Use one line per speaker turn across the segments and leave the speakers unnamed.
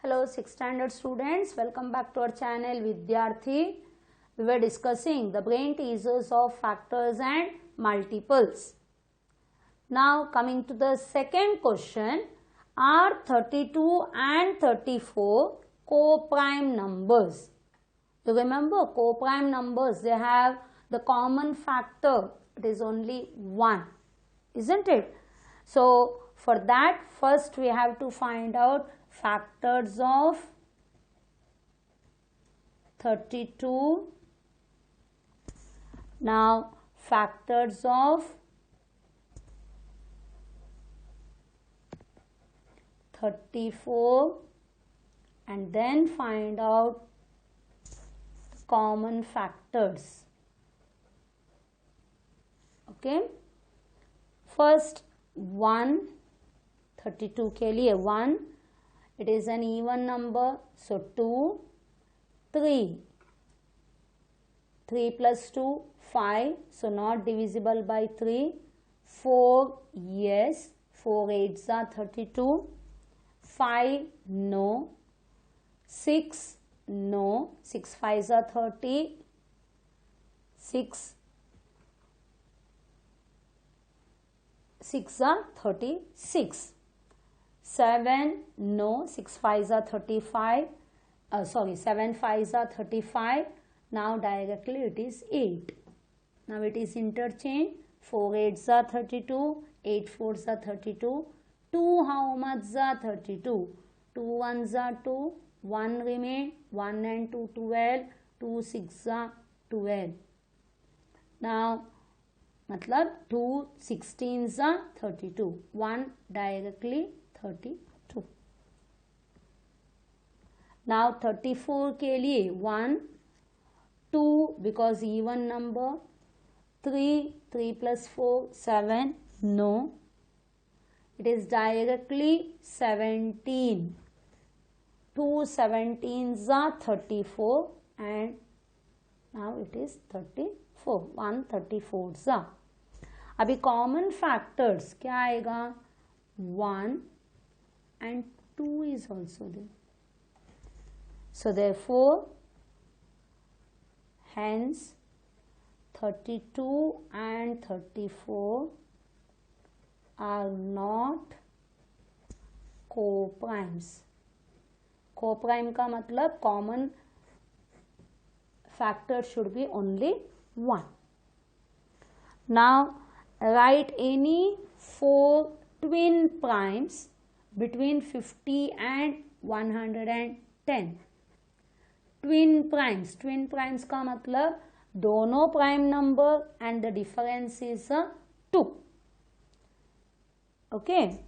Hello, 6th standard students. Welcome back to our channel Vidyarthi. We were discussing the brain teasers of factors and multiples. Now coming to the second question, are 32 and 34 co-prime numbers? You remember co-prime numbers, they have the common factor, it is only 1, isn't it? So for that, first we have to find out factors of 32. Now factors of 34 and then find out common factors. Okay, first 1, 32 के लिए 1, it is an even number, so 2, 3 plus 2, 5, so not divisible by 3, 4, yes, 4 8s are 32, 5, no, 6, no, 6 5s are 30, 6 are 36, 7, no, 6 5s are 35, 7 5s are 35, now directly it is 8. Now it is interchange, 4 8s are 32, 8 4s are 32, 2 how much are 32, 2 1s are 2, 1 remain, 1 and 2 12, 2 6 are 12. Now मतलब 2 16s are 32, 1 directly 32. Now 34 के लिए 1, 2 because even number, 3 plus 4 7, no, it is directly 17, 2 17s are 34 and now it is 34, 1 34s are. अभी common factors क्या आएगा, 1 and 2 is also there. So therefore, hence 32 and 34 are not co-primes. Co-prime का मतलब common factor should be only 1. Now write any 4 twin primes between 50 and 110. Twin primes का मतलब दोनों prime number and the difference is 2. Okay,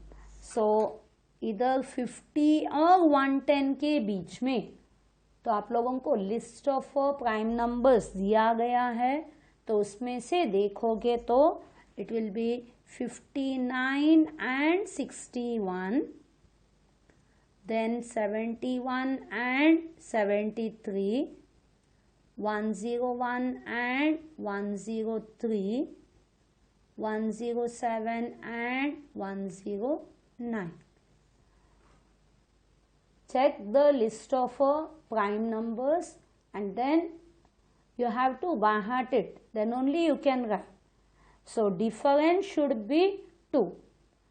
so इधर 50 और 110 के बीच में तो आप लोगों को लिस्ट ऑफ प्राइम नंबर्स दिया गया है, तो उसमें से देखोगे तो it will be 59 and 61, then 71 and 73, 101 and 103, 107 and 109. Check the list of prime numbers and then you have to by heart it, then only you can write. So difference should be 2.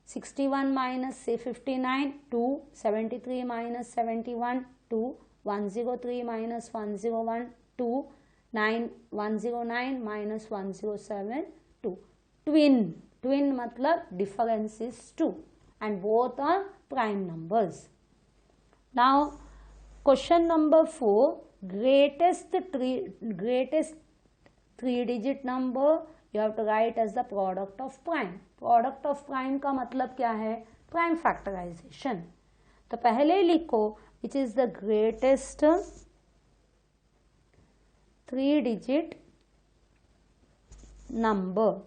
61 minus say 59, 2, 73 minus 71, 2, 103 minus 101, 2, 109 minus 107, 2. Twin मतलब difference is 2 and both are prime numbers. Now question number 4, greatest 3-digit number you have to write as the product of prime. Product of prime का मतलब क्या है, prime factorization. तो पहले लिखो which is the greatest 3-digit number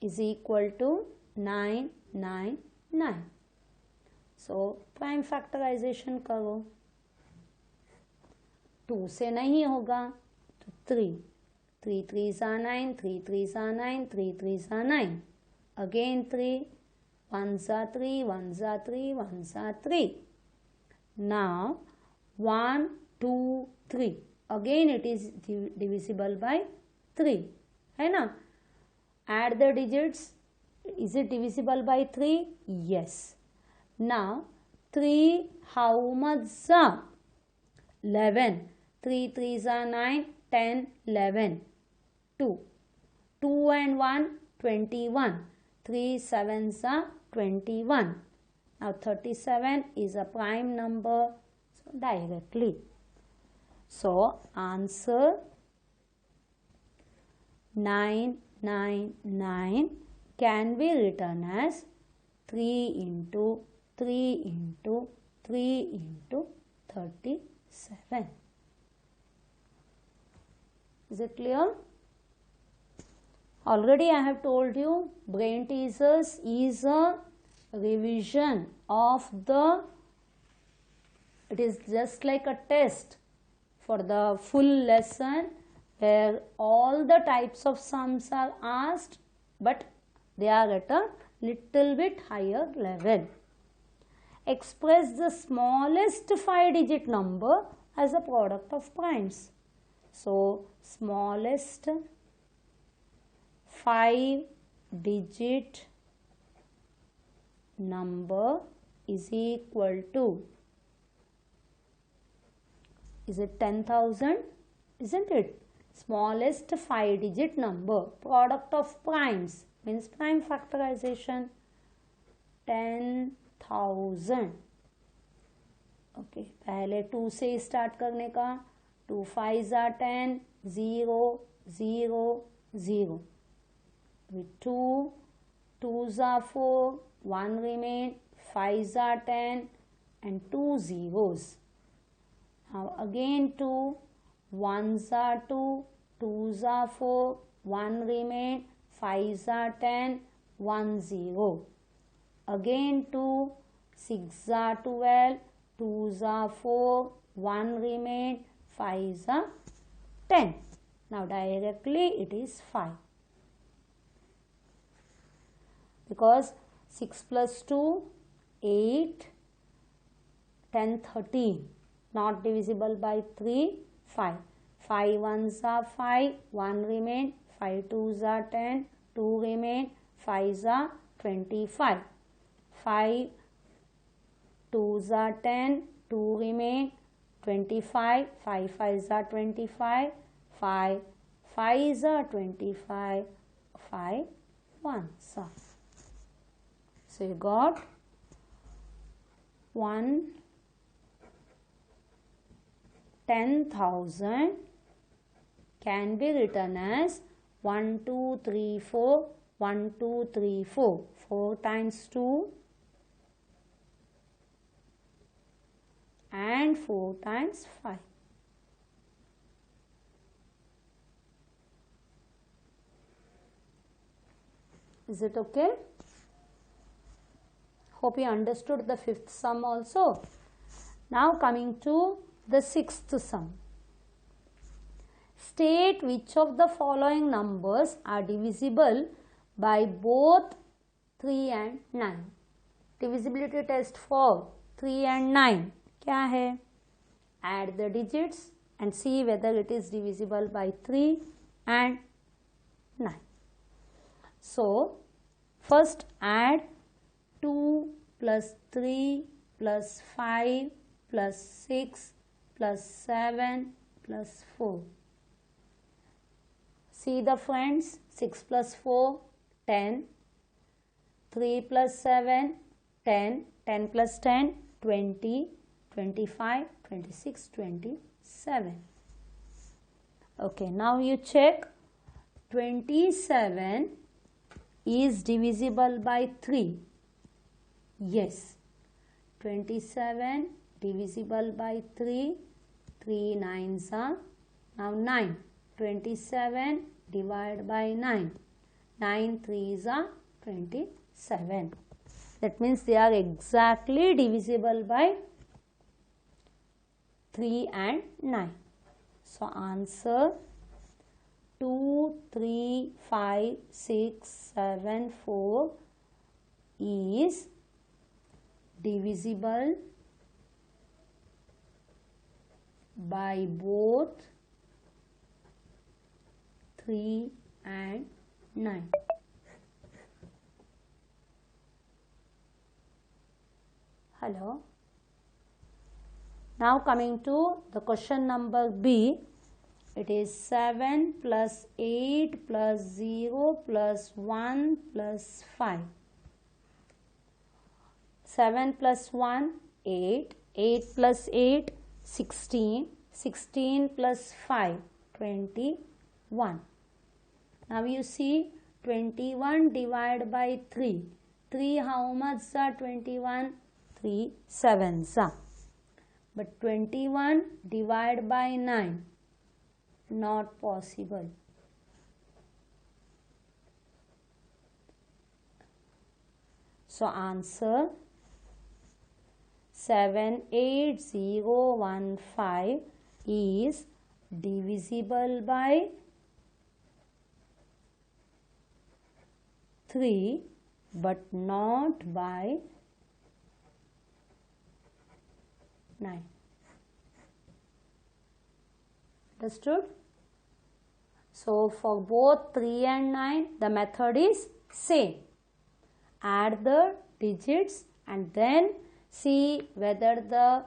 is equal to 999. So prime factorization करो, 2 से नहीं होगा तो 3 3 3s are 9, 3 3s are 9, 3 3s are 9, again 3 1s are 3, 1s are 3, 1s are 3. Now 1, 2, 3. Again it is divisible by 3. है ना? Add the digits. Is it divisible by 3? Yes. Now 3 how much are? 11. 3 3s are 9, 10, 11. 2. 2 and 1, 21. 3 7s are 21. Now 37 is a prime number, so directly. So answer 999 can be written as 3 into 3 into 3 into 37. Is it clear? Already I have told you, brain teasers is a revision of the, it is just like a test for the full lesson where all the types of sums are asked, but they are at a little bit higher level. Express the smallest 5-digit number as a product of primes. So smallest 5-digit number is equal to, is it 10,000? Isn't it? Smallest 5-digit number, product of primes, means prime factorization, 10,000. Okay, पहले 2 से start करने का. 2 5s are 10, 0 0 0. 2 2s are 4, 1 remain, 5s are 10 and 2 zeros. Now again 2, 1s are 2, 2s are 4, 1 remain, 5s are 10, 1 0. Again 2, 6s are 12, 2s are 4, 1 remain, 5s are 10. Now directly it is 5. Because 6 plus 2, 8, 10, 13. Not divisible by 3, 5. 5 1s are 5, 1 remain, 5 2s are 10, 2 remain, 5s are 25. 5 2s are 10, 2 remain, 25, 5 5s are 25, 5 5s are 25, 5 1s are. So you got 10,000 can be written as 1 2 3 4, 1 2 3 4. 4 times 2 and 4 times 5. Is it okay? Hope you understood the 5th sum also. Now coming to the 6th sum. State which of the following numbers are divisible by both 3 and 9. Divisibility test for 3 and 9. क्या है? Add the digits and see whether it is divisible by 3 and 9. So first add 2 plus 3 plus 5 plus 6 plus 7 plus 4. See the friends, 6 plus 4, 10, 3 plus 7, 10, 10 plus 10, 20, 25, 26, 27. Okay, now you check. 27 is divisible by 3. Yes, 27 divisible by 3. 3 9s are now 9. 27 divided by 9. 9 3s are 27. That means they are exactly divisible by 3 and 9. So answer 2, 3, 5, 6, 7, 4 is divisible by both 3 and 9. Hello. Now coming to the question number B. It is 7 plus 8 plus 0 plus 1 plus 5. 7 plus 1, 8. 8 plus 8, 16. 16 plus 5, 21. Now you see 21 divided by 3. 3 how much are 21? 3 sevens are. But 21 divided by 9, not possible. So answer 78015 is divisible by 3 but not by 9. Understood? So for both 3 and 9 the method is same. Add the digits and then see whether the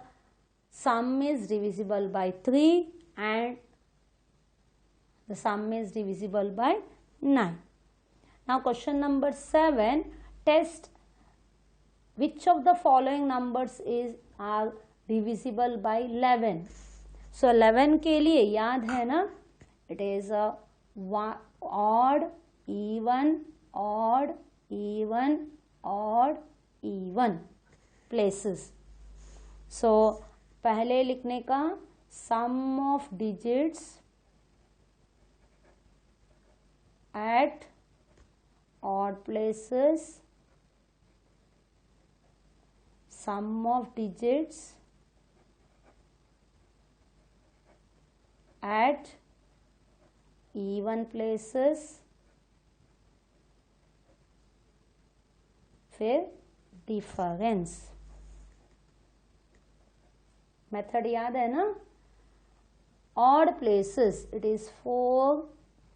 sum is divisible by 3 and the sum is divisible by 9. Now question number 7, test which of the following numbers are divisible by 11. So 11 के लिए याद है ना, it is a odd, even, odd, even, odd, even places. So पहले लिखने का sum of digits at odd places, sum of digits at even places, फिर difference. Method याद है ना. odd places it is 4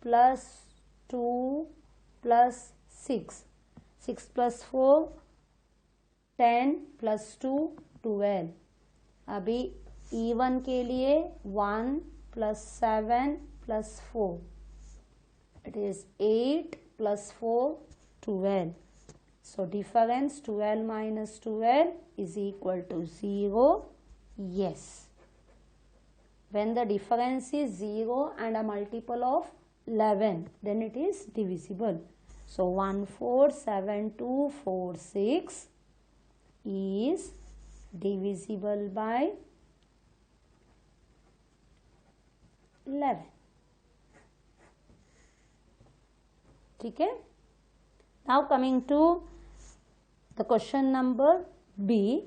plus 2 plus 6. 6 plus 4 10 plus 2 12. अभी even के लिए 1 plus 7 plus 4. It is 8 plus 4 12. So difference 12 minus 12 is equal to 0. Yes. When the difference is 0 and a multiple of 11, then it is divisible. So 147246 is divisible by 11. ठीक है. Now coming to the question number B,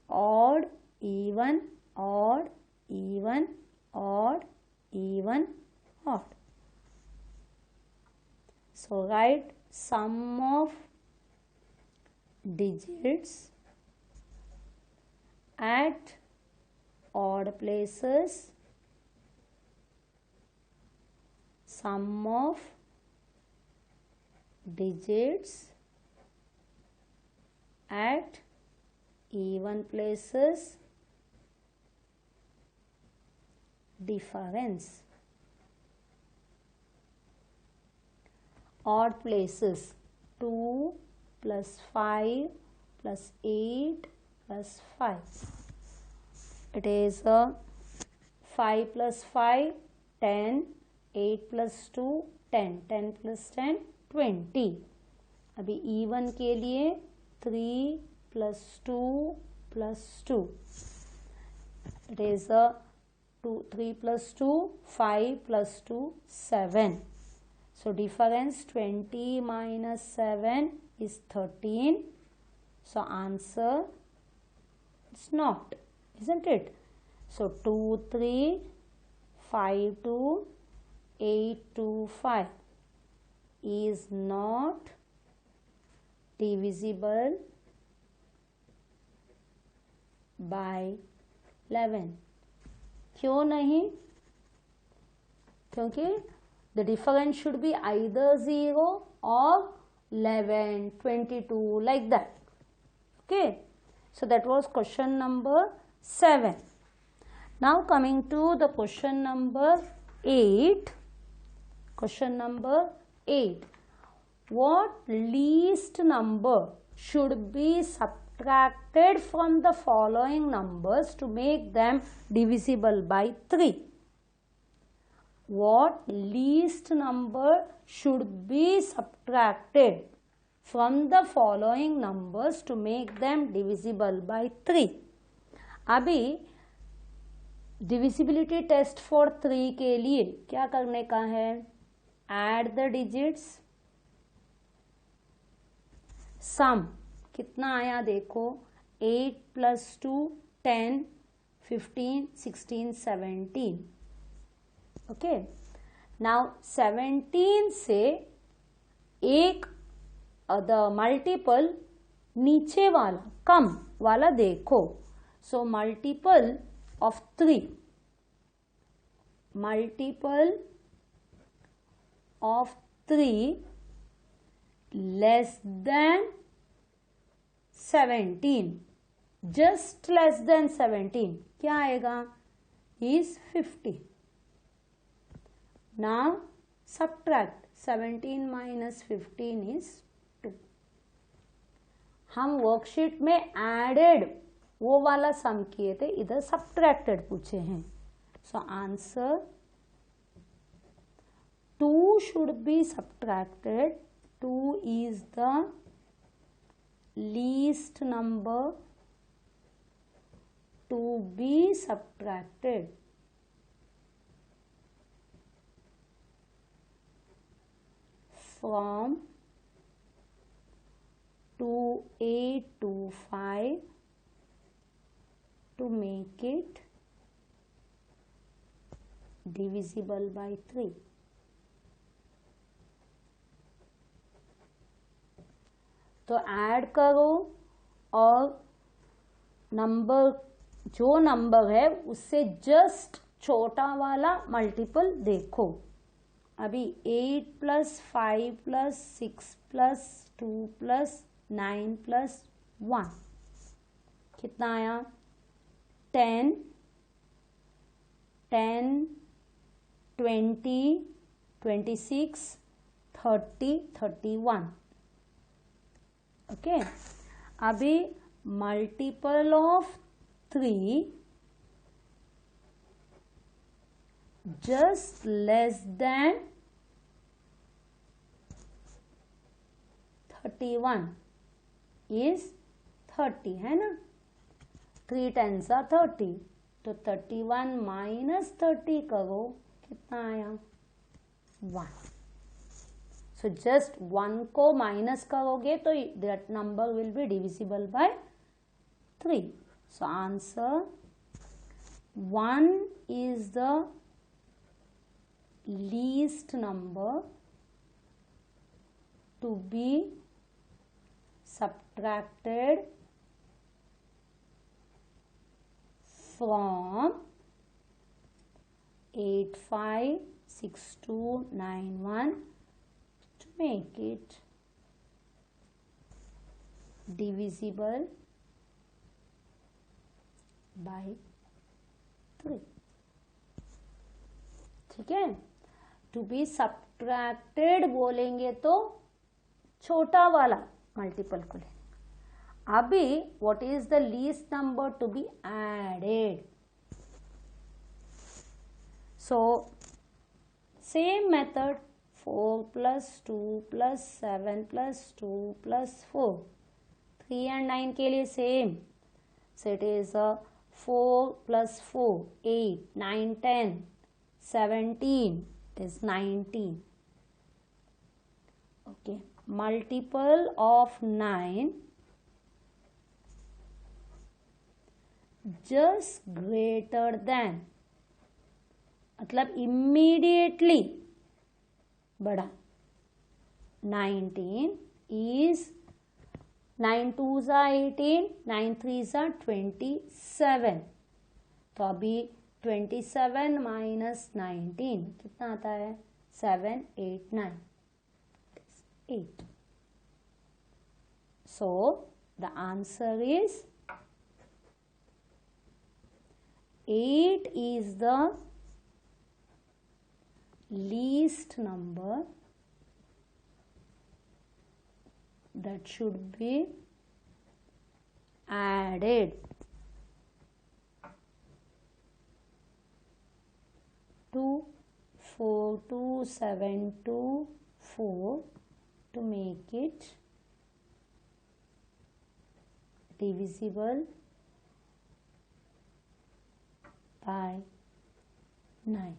odd, even, odd, even, odd, even, odd. So write sum of digits at odd places, sum of digits at even places, difference. Odd places 2 plus 5 plus 8 plus 5. It is 5 plus 5 10, 8 plus 2 10, 10 plus 10 20. अभी even के लिए 3 plus 2 plus 2. It is 3 plus 2 5 plus 2 7. So difference 20 minus 7 is 13. So answer is not, isn't it? So 2 3 5 2 8 2 5 is not divisible by 11. क्यों नहीं? क्योंकि the difference should be either 0 or 11, 22, like that. Okay, so that was question number 7. Now coming to the question number 8. Question number 8. What least number should be subtracted from the following numbers to make them divisible by 3? What least number should be subtracted from the following numbers to make them divisible by 3? अभी divisibility test for 3 के लिए क्या करने का है? Add the digits. Sum कितना आया देखो, 8 plus 2 10 15 16 17. Okay, now 17 से एक the multiple नीचे वाला कम वाला देखो. So multiple of 3, multiple of 3 less than 17, just less than 17 क्या आएगा? is 50. Now subtract 17 minus 15 is 2. हम वर्कशीट में एडेड वो वाला सम किए थे, इधर सब्ट्रैक्टेड पूछे हैं. So answer 2 should be subtracted. 2 is the least number to be subtracted. From 8 to 5 to make it divisible by 3. तो ऐड करो और नंबर जो नंबर है उससे जस्ट छोटा वाला मल्टीपल देखो. अभी 8 plus 5 plus 6 plus 2 plus 9 plus 1 कितना आया? 10 10 20 26 30 31. ओके, अभी multiple of 3 just less than 31 is 30 है ना. 3 tens are 30. तो 31 minus 30 करो, कितना आया? 1. So just 1 को माइनस करोगे तो that number will be divisible by 3. So answer 1 is the least number to be subtracted from 8 5 6 2 9 1 to make it divisible by 3. ठीक है, टू बी सब्ट्रैक्टेड बोलेंगे तो छोटा वाला मल्टीपल को लेंगे. अभी what is the least number to be added? So same method 4 plus 2 plus 7 plus 2 plus 4. 3 and 9 के लिए same. So it is 4 plus 4 8 9 10 17 is 19. Okay, multiple of 9 just greater than मतलब immediately बड़ा. 19 is 9 2s are 18, 9 3s are 27. तो अभी 27 minus 19 कितना आता है? 7 8 9 8. So the answer is 8 is the least number that should be added to 42724 to make it divisible by 9.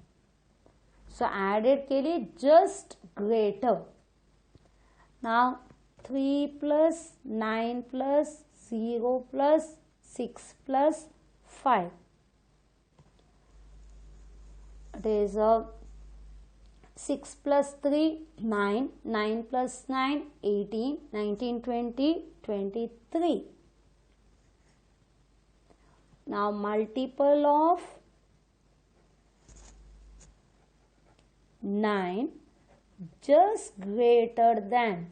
So added के लिए just greater. Now 3 plus 9 plus 0 plus 6 plus 5. It is 6 plus 3 9, 9 plus 9 18, 19 20 23. Now multiple of 9 just greater than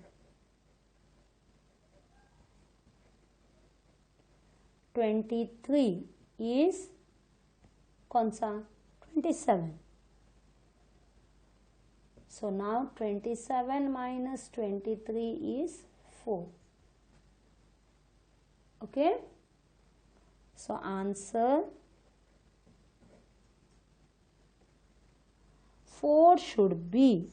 23 is कौन सा? 27. So now 27 minus 23 is 4. Okay. So answer 4 should be.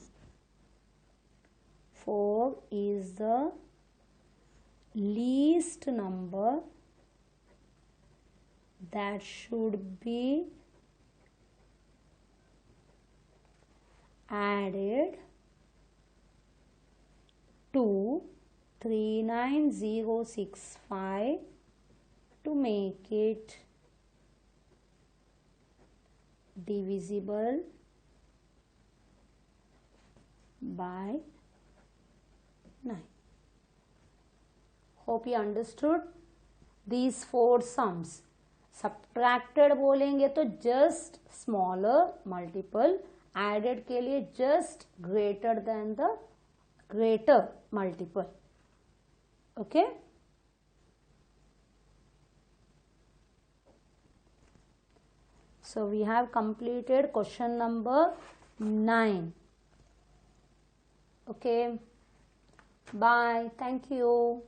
4 is the least number that should be added to 39065 to make it divisible by 9. Hope you understood these 4 sums. Subtracted बोलेंगे तो just smaller multiple, added के लिए just greater than the greater multiple. Okay. So we have completed question number 9. Okay. Bye. Thank you.